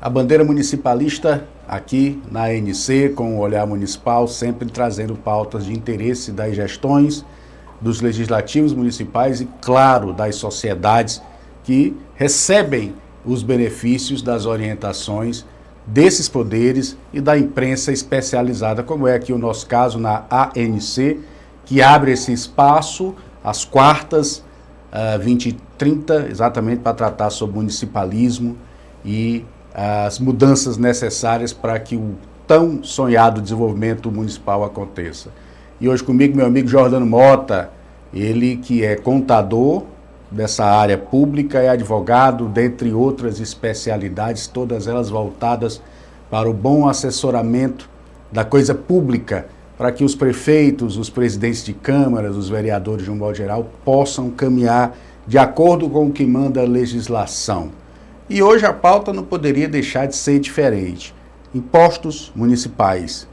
A bandeira municipalista aqui na ANC, com o Olhar Municipal, sempre trazendo pautas de interesse das gestões, dos legislativos municipais e, claro, das sociedades que recebem os benefícios das orientações desses poderes e da imprensa especializada, como é aqui o nosso caso na ANC, que abre esse espaço às quartas, 20h30, exatamente para tratar sobre municipalismo e as mudanças necessárias para que o tão sonhado desenvolvimento municipal aconteça. E hoje comigo meu amigo Jordano Mota, ele que é contador dessa área pública, é advogado, dentre outras especialidades, todas elas voltadas para o bom assessoramento da coisa pública, para que os prefeitos, os presidentes de câmaras, os vereadores de um modo geral, possam caminhar de acordo com o que manda a legislação. E hoje a pauta não poderia deixar de ser diferente. Impostos municipais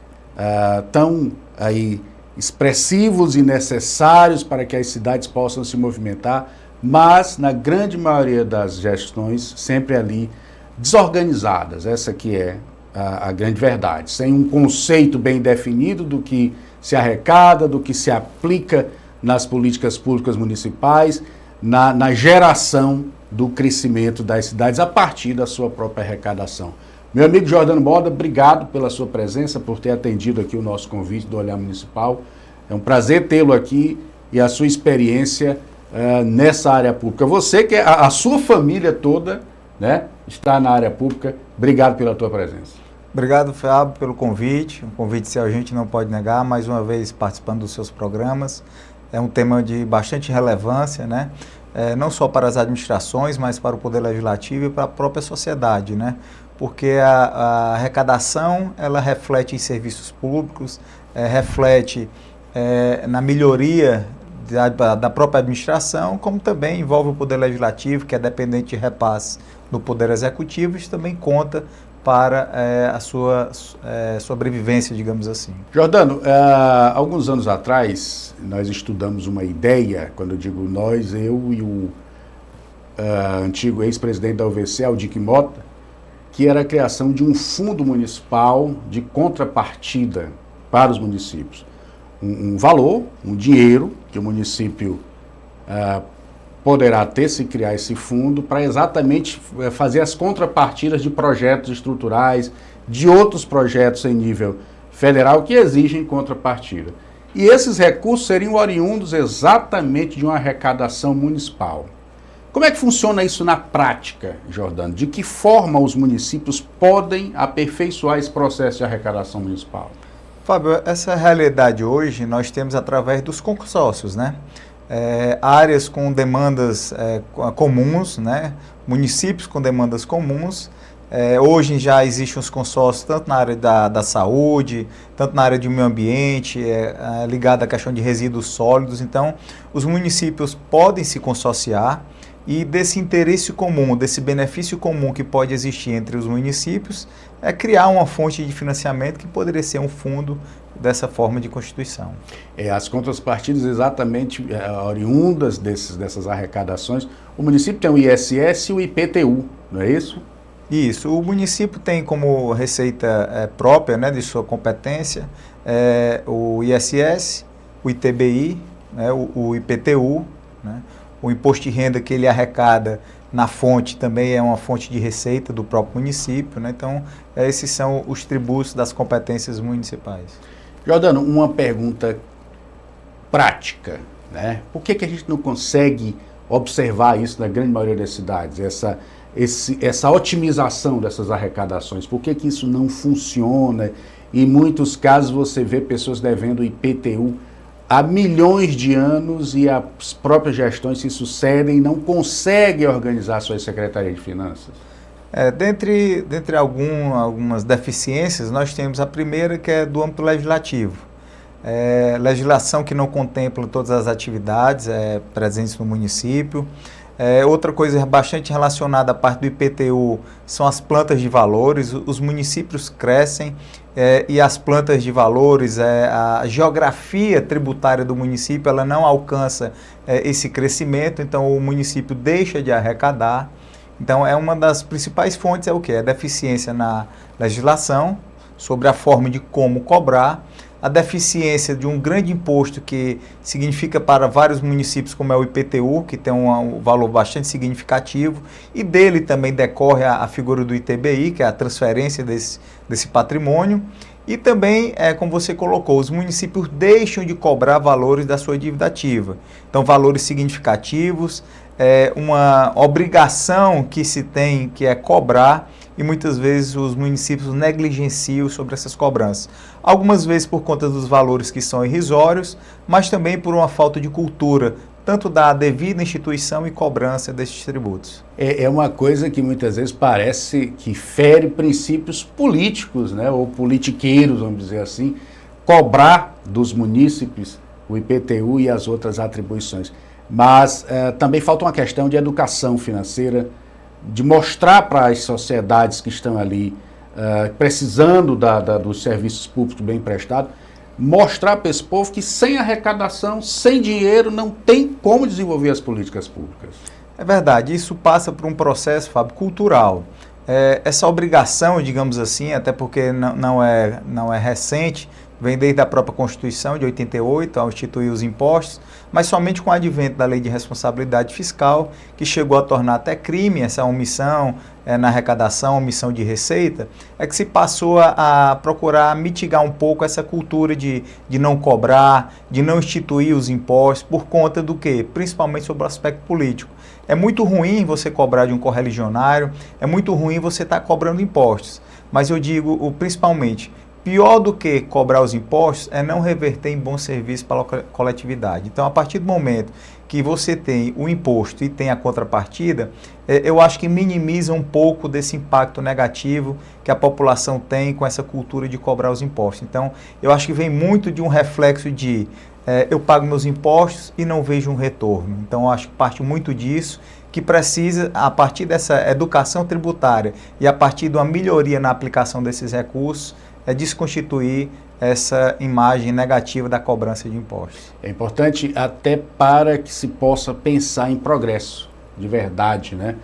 tão aí expressivos e necessários para que as cidades possam se movimentar, mas na grande maioria das gestões sempre ali desorganizadas, essa que é a grande verdade, sem um conceito bem definido do que se arrecada, do que se aplica nas políticas públicas municipais, na geração do crescimento das cidades a partir da sua própria arrecadação. Meu amigo Jordano Mota, obrigado pela sua presença, por ter atendido aqui o nosso convite do Olhar Municipal. É um prazer tê-lo aqui e a sua experiência nessa área pública. Você que a sua família toda, né, está na área pública. Obrigado pela tua presença. Obrigado, Fábio, pelo convite. Um convite que a gente não pode negar, mais uma vez participando dos seus programas. É um tema de bastante relevância, né? Não só para as administrações, mas para o Poder Legislativo e para a própria sociedade, né? Porque a arrecadação, ela reflete em serviços públicos, reflete na melhoria da própria administração, como também envolve o Poder Legislativo, que é dependente de repasse do Poder Executivo, isso também conta para a sua sobrevivência, digamos assim. Jordano, alguns anos atrás, nós estudamos uma ideia, quando eu digo nós, eu e o antigo ex-presidente da UVC, Aldir Mota, que era a criação de um fundo municipal de contrapartida para os municípios. Um valor, um dinheiro que o município poderá ter se criar esse fundo para exatamente fazer as contrapartidas de projetos estruturais, de outros projetos em nível federal que exigem contrapartida. E esses recursos seriam oriundos exatamente de uma arrecadação municipal. Como é que funciona isso na prática, Jordano? De que forma os municípios podem aperfeiçoar esse processo de arrecadação municipal? Fábio, essa realidade hoje nós temos através dos consórcios, né? Áreas com demandas comuns, né? Municípios com demandas comuns. Hoje já existem os consórcios tanto na área da saúde, tanto na área de meio ambiente, ligado à questão de resíduos sólidos. Então, os municípios podem se consorciar e desse interesse comum, desse benefício comum que pode existir entre os municípios, criar uma fonte de financiamento que poderia ser um fundo dessa forma de constituição. As contrapartidas exatamente oriundas dessas arrecadações, o município tem o ISS e o IPTU, não é isso? Isso, o município tem como receita própria, né, de sua competência, o ISS, o ITBI, né, o IPTU, né, o imposto de renda que ele arrecada na fonte também é uma fonte de receita do próprio município, né? Então, esses são os tributos das competências municipais. Jordano, uma pergunta prática, né? Por que a gente não consegue observar isso na grande maioria das cidades, essa otimização dessas arrecadações? Por que isso não funciona? Em muitos casos você vê pessoas devendo IPTU há milhões de anos e as próprias gestões se sucedem e não conseguem organizar suas secretarias de finanças. Dentre algumas deficiências, nós temos a primeira, que é do âmbito legislativo. Legislação que não contempla todas as atividades presentes no município. Outra coisa bastante relacionada à parte do IPTU são as plantas de valores. Os municípios crescem e as plantas de valores, a geografia tributária do município, ela não alcança esse crescimento, então o município deixa de arrecadar. Então, é uma das principais fontes, é o quê? É a deficiência na legislação sobre a forma de como cobrar, a deficiência de um grande imposto que significa para vários municípios, como é o IPTU, que tem um valor bastante significativo, e dele também decorre a figura do ITBI, que é a transferência desse patrimônio, e também, como você colocou, os municípios deixam de cobrar valores da sua dívida ativa. Então, valores significativos, uma obrigação que se tem, que é cobrar, e muitas vezes os municípios negligenciam sobre essas cobranças. Algumas vezes por conta dos valores que são irrisórios, mas também por uma falta de cultura, tanto da devida instituição e cobrança desses tributos. É uma coisa que muitas vezes parece que fere princípios políticos, né, ou politiqueiros, vamos dizer assim, cobrar dos munícipes o IPTU e as outras atribuições. Mas também falta uma questão de educação financeira, de mostrar para as sociedades que estão ali precisando dos serviços públicos bem prestados, mostrar para esse povo que sem arrecadação, sem dinheiro, não tem como desenvolver as políticas públicas. É verdade, isso passa por um processo, Fábio, cultural. Essa obrigação, digamos assim, até porque não é recente, vem desde a própria Constituição de 88, ao instituir os impostos, mas somente com o advento da Lei de Responsabilidade Fiscal, que chegou a tornar até crime essa omissão na arrecadação, omissão de receita, é que se passou a procurar mitigar um pouco essa cultura de não cobrar, de não instituir os impostos, por conta do quê? Principalmente sobre o aspecto político. É muito ruim você cobrar de um correligionário, é muito ruim você estar cobrando impostos, mas eu digo principalmente, pior do que cobrar os impostos é não reverter em bom serviço para a coletividade. Então, a partir do momento que você tem o imposto e tem a contrapartida, eu acho que minimiza um pouco desse impacto negativo que a população tem com essa cultura de cobrar os impostos. Então, eu acho que vem muito de um reflexo de eu pago meus impostos e não vejo um retorno. Então, eu acho que parte muito disso, que precisa, a partir dessa educação tributária e a partir de uma melhoria na aplicação desses recursos, desconstituir essa imagem negativa da cobrança de impostos. É importante até para que se possa pensar em progresso, de verdade, né?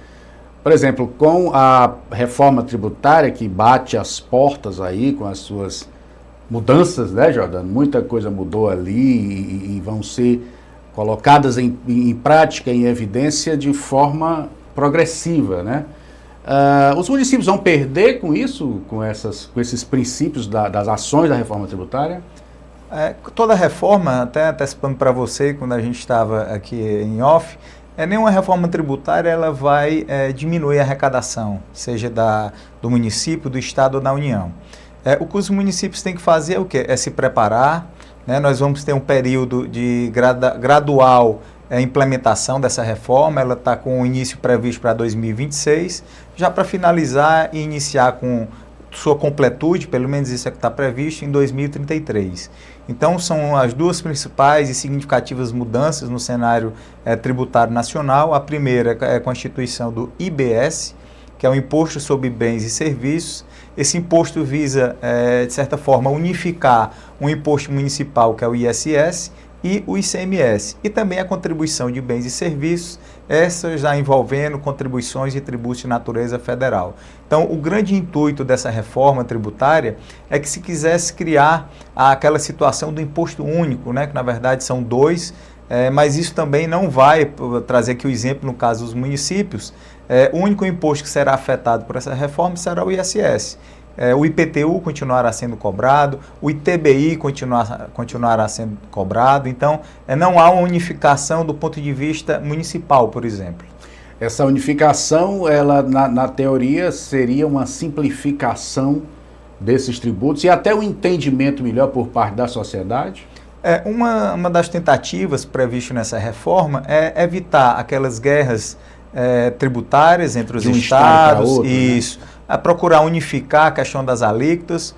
Por exemplo, com a reforma tributária que bate as portas aí com as suas mudanças, né, Jordano? Muita coisa mudou ali e vão ser colocadas em prática, em evidência de forma progressiva, né? Os municípios vão perder com isso, com esses princípios das ações da reforma tributária? Toda reforma, até antecipando para você, quando a gente estava aqui em off, nenhuma reforma tributária ela vai diminuir a arrecadação, seja do município, do estado ou da União. O que os municípios têm que fazer é o quê? É se preparar, né? Nós vamos ter um período de gradual implementação dessa reforma, ela está com o início previsto para 2026, já para finalizar e iniciar com sua completude, pelo menos isso é que está previsto, em 2033. Então, são as duas principais e significativas mudanças no cenário tributário nacional. A primeira é a constituição do IBS, que é o Imposto sobre Bens e Serviços. Esse imposto visa, de certa forma, unificar um imposto municipal, que é o ISS, e o ICMS, e também a contribuição de bens e serviços, essa já envolvendo contribuições e tributos de natureza federal. Então, o grande intuito dessa reforma tributária é que se quisesse criar aquela situação do imposto único, né, que na verdade são dois, mas isso também não vai trazer aqui o exemplo no caso dos municípios. O único imposto que será afetado por essa reforma será o ISS. O IPTU continuará sendo cobrado, o ITBI continuará sendo cobrado, então não há uma unificação do ponto de vista municipal, por exemplo. Essa unificação, ela na teoria seria uma simplificação desses tributos e até um entendimento melhor por parte da sociedade? Uma das tentativas previstas nessa reforma é evitar aquelas guerras tributárias entre os estados, outro, isso, né? A procurar unificar a questão das alíquotas.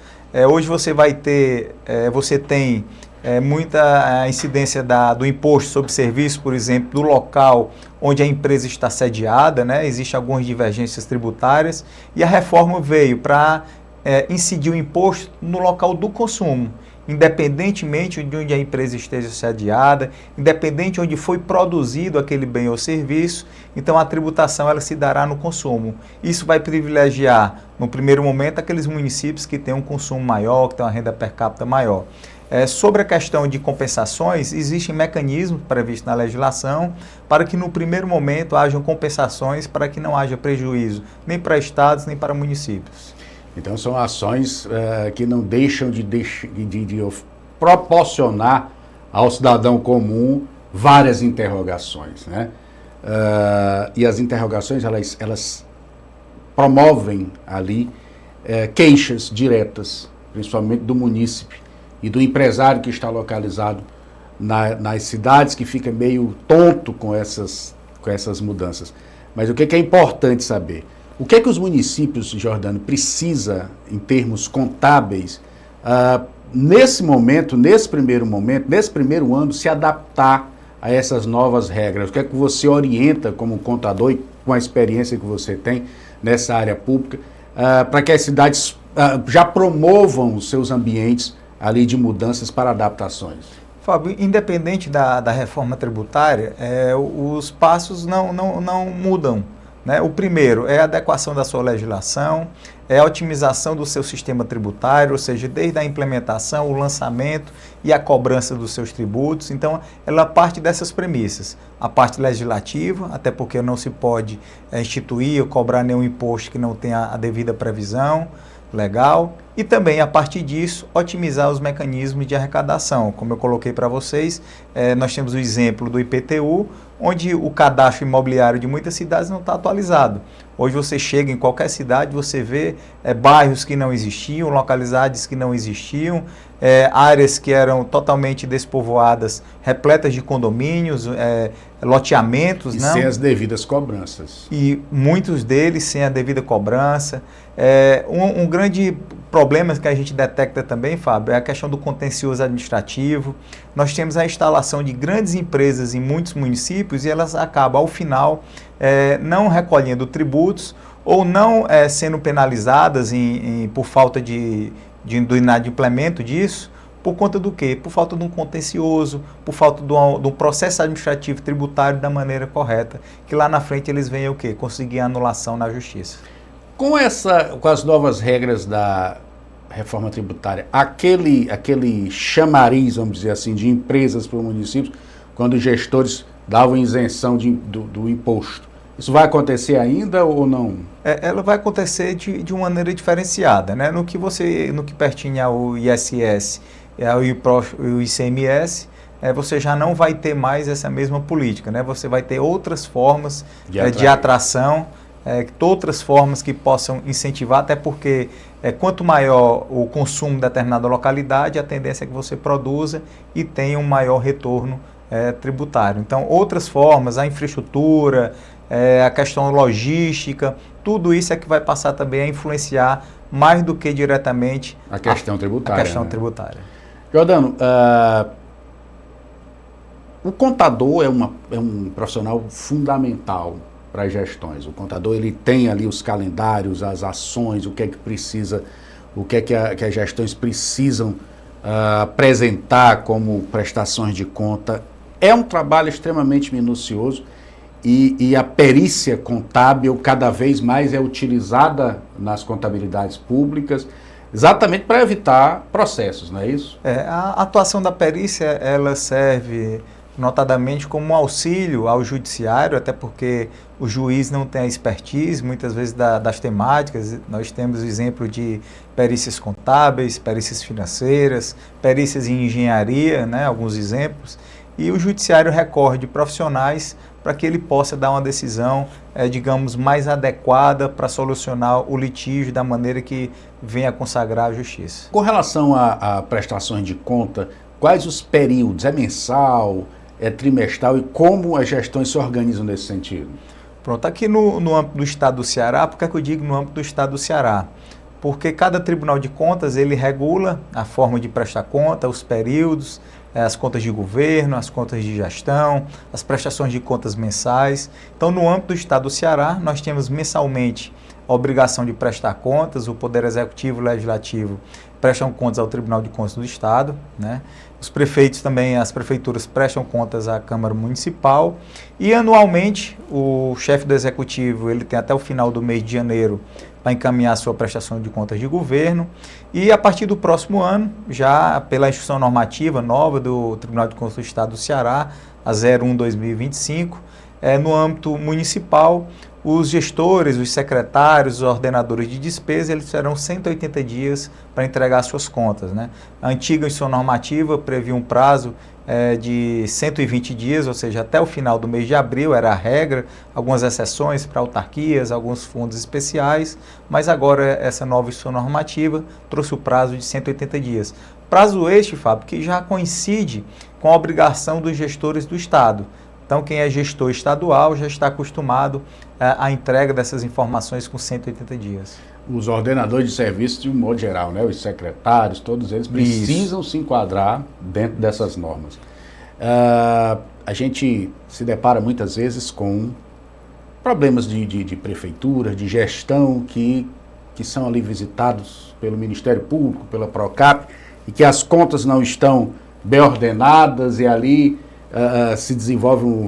Hoje você vai ter, você tem muita incidência do imposto sobre serviço, por exemplo, do local onde a empresa está sediada, né? Existem algumas divergências tributárias e a reforma veio para incidir o imposto no local do consumo. independentemente de onde a empresa esteja sediada, independente de onde foi produzido aquele bem ou serviço, então a tributação ela se dará no consumo. Isso vai privilegiar, no primeiro momento, aqueles municípios que têm um consumo maior, que têm uma renda per capita maior. Sobre a questão de compensações, existem mecanismos previstos na legislação para que no primeiro momento hajam compensações para que não haja prejuízo nem para estados nem para municípios. Então são ações que não deixam de proporcionar ao cidadão comum várias interrogações, né? E as interrogações elas promovem ali queixas diretas, principalmente do munícipe e do empresário que está localizado nas cidades, que fica meio tonto com essas mudanças. Mas o que é importante saber? O que é que os municípios, Jordano, precisa, em termos contábeis, nesse primeiro ano, se adaptar a essas novas regras? O que é que você orienta como contador e com a experiência que você tem nessa área pública, para que as cidades já promovam os seus ambientes ali de mudanças para adaptações? Fábio, independente da reforma tributária, os passos não mudam, né? O primeiro é a adequação da sua legislação, é a otimização do seu sistema tributário, ou seja, desde a implementação, o lançamento e a cobrança dos seus tributos. Então, ela parte dessas premissas. A parte legislativa, até porque não se pode instituir ou cobrar nenhum imposto que não tenha a devida previsão legal, e também, a partir disso, otimizar os mecanismos de arrecadação. Como eu coloquei para vocês, nós temos o exemplo do IPTU, onde o cadastro imobiliário de muitas cidades não está atualizado. Hoje você chega em qualquer cidade, você vê bairros que não existiam, localidades que não existiam, áreas que eram totalmente despovoadas, repletas de condomínios, loteamentos. E sem as devidas cobranças. E muitos deles sem a devida cobrança. Um grande problema que a gente detecta também, Fábio, é a questão do contencioso administrativo. Nós temos a instalação de grandes empresas em muitos municípios e elas acabam, ao final, não recolhendo tributos ou não sendo penalizadas por falta de inadimplemento disso. Por conta do quê? Por falta de um contencioso, por falta de um processo administrativo tributário da maneira correta, que lá na frente eles venham o quê? Conseguir a anulação na justiça. Com as novas regras da reforma tributária, aquele chamariz, vamos dizer assim, de empresas para os municípios, quando os gestores davam isenção do imposto, isso vai acontecer ainda ou não? Ela vai acontecer de uma maneira diferenciada, né? No que pertinha ao ISS e ao ICMS, você já não vai ter mais essa mesma política, né? Você vai ter outras formas de atração, outras formas que possam incentivar, até porque quanto maior o consumo de determinada localidade, a tendência é que você produza e tenha um maior retorno tributário. Então, outras formas, a infraestrutura, a questão logística, tudo isso é que vai passar também a influenciar mais do que diretamente a questão tributária. Jordano, o contador é um profissional fundamental para as gestões. O contador ele tem ali os calendários, as ações, o que é que precisa, o que é que as gestões precisam apresentar como prestações de conta. É um trabalho extremamente minucioso e a perícia contábil cada vez mais é utilizada nas contabilidades públicas, exatamente para evitar processos, não é isso? A atuação da perícia, ela serve notadamente como um auxílio ao judiciário, até porque o juiz não tem a expertise, muitas vezes, das temáticas. Nós temos o exemplo de perícias contábeis, perícias financeiras, perícias em engenharia, né, alguns exemplos, e o judiciário recorre de profissionais para que ele possa dar uma decisão, digamos, mais adequada para solucionar o litígio da maneira que venha consagrar a justiça. Com relação a prestações de conta, quais os períodos? É mensal? É trimestral? E como as gestões se organizam nesse sentido? Pronto, aqui no âmbito do Estado do Ceará, por que é que eu digo no âmbito do Estado do Ceará? Porque cada Tribunal de Contas, ele regula a forma de prestar conta, os períodos, as contas de governo, as contas de gestão, as prestações de contas mensais. Então, no âmbito do Estado do Ceará, nós temos mensalmente a obrigação de prestar contas, o Poder Executivo e o Legislativo prestam contas ao Tribunal de Contas do Estado, né? Os prefeitos também, as prefeituras prestam contas à Câmara Municipal e anualmente o chefe do Executivo ele tem até o final do mês de janeiro para encaminhar a sua prestação de contas de governo e a partir do próximo ano, já pela instituição normativa nova do Tribunal de Contas do Estado do Ceará, a 01/2025, no âmbito municipal, os gestores, os secretários, os ordenadores de despesa, eles terão 180 dias para entregar suas contas, né? A antiga instituição normativa previa um prazo de 120 dias, ou seja, até o final do mês de abril era a regra, algumas exceções para autarquias, alguns fundos especiais, mas agora essa nova instituição normativa trouxe o prazo de 180 dias. Prazo este, Fábio, que já coincide com a obrigação dos gestores do Estado. Então, quem é gestor estadual já está acostumado à entrega dessas informações com 180 dias. Os ordenadores de serviço, de um modo geral, né? Os secretários, todos eles precisam se enquadrar dentro dessas normas. A gente se depara muitas vezes com problemas de prefeitura, de gestão, que são ali visitados pelo Ministério Público, pela Procap, e que as contas não estão bem ordenadas e ali se desenvolve uma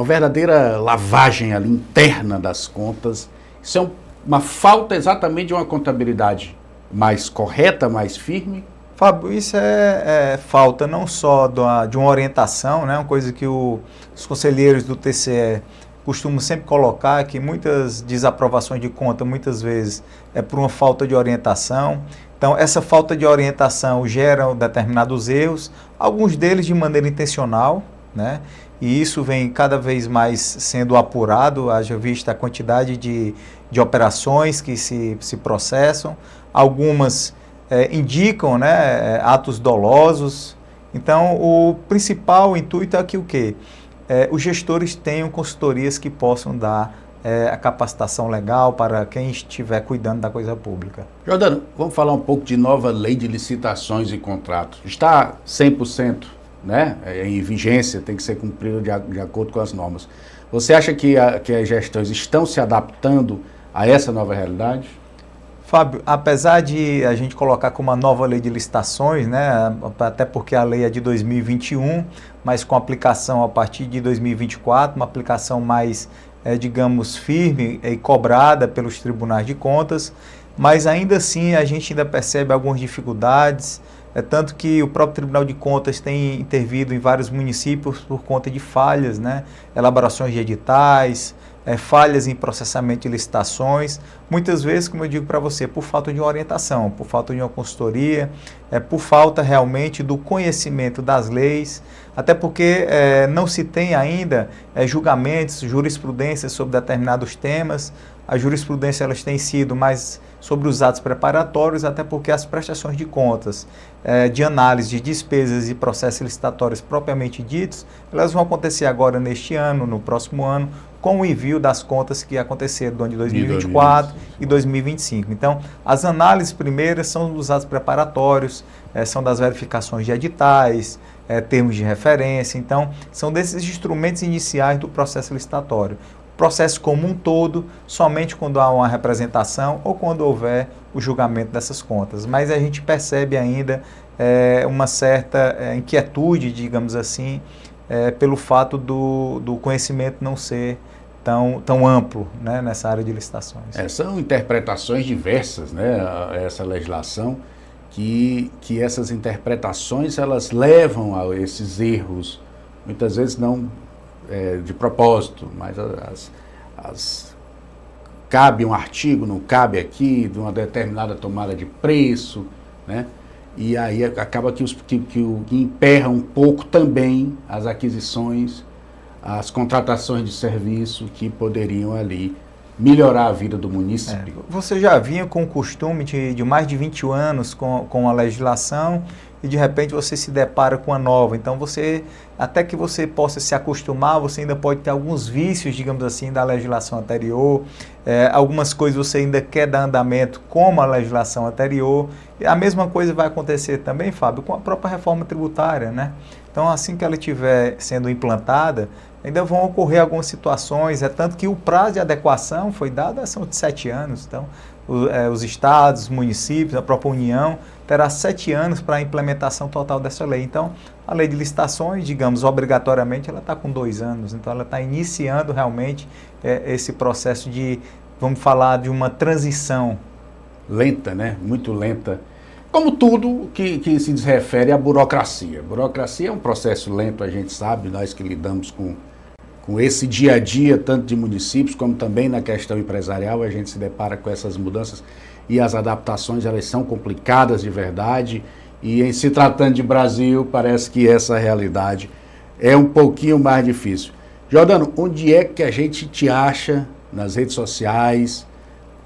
verdadeira lavagem ali interna das contas. Isso é uma falta exatamente de uma contabilidade mais correta, mais firme. Fábio, isso é falta não só de uma orientação, né? Uma coisa que os conselheiros do TCE costumam sempre colocar, que muitas desaprovações de conta, muitas vezes, é por uma falta de orientação. Então, essa falta de orientação gera determinados erros, alguns deles de maneira intencional, né? E isso vem cada vez mais sendo apurado, haja vista a quantidade de operações que se processam, algumas indicam, né, atos dolosos. Então, o principal intuito é que o quê? Os gestores tenham consultorias que possam dar a capacitação legal para quem estiver cuidando da coisa pública. Jordano, vamos falar um pouco de nova lei de licitações e contratos. Está 100%, né, em vigência, tem que ser cumprida de acordo com as normas. Você acha que as gestões estão se adaptando a essa nova realidade? Fábio, apesar de a gente colocar como uma nova lei de licitações, né, até porque a lei é de 2021, mas com aplicação a partir de 2024, uma aplicação mais digamos, firme e cobrada pelos tribunais de contas, mas ainda assim a gente ainda percebe algumas dificuldades, tanto que o próprio Tribunal de Contas tem intervido em vários municípios por conta de falhas, né? Elaborações de editais, falhas em processamento de licitações, muitas vezes, como eu digo para você, por falta de uma orientação, por falta de uma consultoria, por falta realmente do conhecimento das leis, até porque não se tem ainda julgamentos, jurisprudências sobre determinados temas. A jurisprudência elas tem sido mais sobre os atos preparatórios, até porque as prestações de contas, de análise de despesas e processos licitatórios propriamente ditos, elas vão acontecer agora neste ano, no próximo ano, com o envio das contas que aconteceram no ano de 2024 e 2025. Então, as análises primeiras são dos atos preparatórios, são das verificações de editais, termos de referência. Então, são desses instrumentos iniciais do processo licitatório. O processo como um todo, somente quando há uma representação ou quando houver o julgamento dessas contas. Mas a gente percebe ainda uma certa inquietude, digamos assim, pelo fato do conhecimento não ser tão amplo, né, nessa área de licitações. São interpretações diversas, né, essa legislação, que essas interpretações elas levam a esses erros, muitas vezes não de propósito, mas cabe um artigo, não cabe aqui, de uma determinada tomada de preço, né? E aí acaba que emperra um pouco também as aquisições, as contratações de serviço que poderiam ali melhorar a vida do município. Você já vinha com o costume de mais de 20 anos com a legislação e de repente você se depara com a nova. Então até que você possa se acostumar, você ainda pode ter alguns vícios, digamos assim, da legislação anterior. Algumas coisas você ainda quer dar andamento como a legislação anterior. E a mesma coisa vai acontecer também, Fábio, com a própria reforma tributária, né? Então, assim que ela estiver sendo implantada, ainda vão ocorrer algumas situações, tanto que o prazo de adequação foi dado, são de 7 anos, então os estados, os municípios, a própria União, terá 7 anos para a implementação total dessa lei. Então, a lei de licitações, digamos, obrigatoriamente, ela está com 2 anos, então ela está iniciando realmente esse processo de, vamos falar, de uma transição. Lenta, né? Muito lenta. Como tudo que se refere à burocracia. Burocracia é um processo lento, a gente sabe, nós que lidamos com esse dia a dia, tanto de municípios como também na questão empresarial, a gente se depara com essas mudanças e as adaptações, elas são complicadas de verdade, e em se tratando de Brasil, parece que essa realidade é um pouquinho mais difícil. Jordano, onde é que a gente te acha nas redes sociais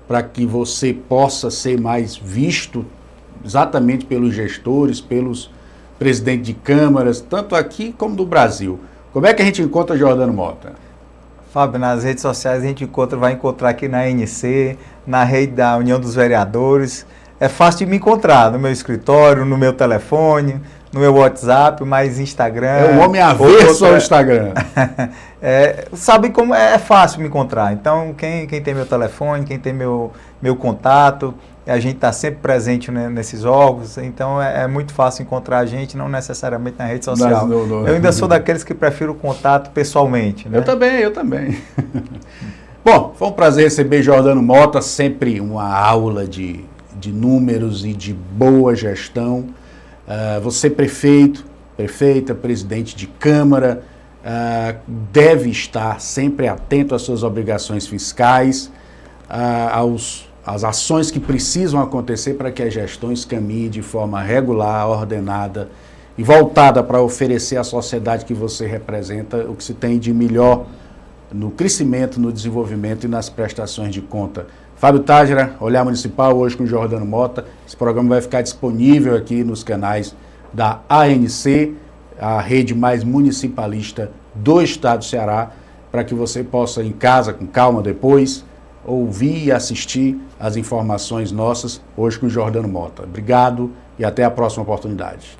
para que você possa ser mais visto exatamente pelos gestores, pelos presidentes de câmaras, tanto aqui como do Brasil? Como é que a gente encontra Jordano Mota? Fábio, nas redes sociais a gente vai encontrar aqui na ANC, na rede da União dos Vereadores. É fácil de me encontrar no meu escritório, no meu telefone, no meu WhatsApp, mas Instagram... É um homem avesso ao Instagram. Sabe como é fácil me encontrar. Então, quem tem meu telefone, quem tem meu contato, a gente está sempre presente, né, nesses órgãos, então é muito fácil encontrar a gente, não necessariamente na rede social. Eu ainda sou daqueles que prefiro o contato pessoalmente. Né? Eu também. Bom, foi um prazer receber Jordano Mota, sempre uma aula de números e de boa gestão. Você prefeita, presidente de Câmara, deve estar sempre atento às suas obrigações fiscais, às ações que precisam acontecer para que as gestões caminhem de forma regular, ordenada e voltada para oferecer à sociedade que você representa o que se tem de melhor no crescimento, no desenvolvimento e nas prestações de conta. Fábio Tágera, Olhar Municipal, hoje com o Jordano Mota. Esse programa vai ficar disponível aqui nos canais da ANC, a rede mais municipalista do estado do Ceará, para que você possa, em casa, com calma depois, ouvir e assistir as informações nossas, hoje com o Jordano Mota. Obrigado e até a próxima oportunidade.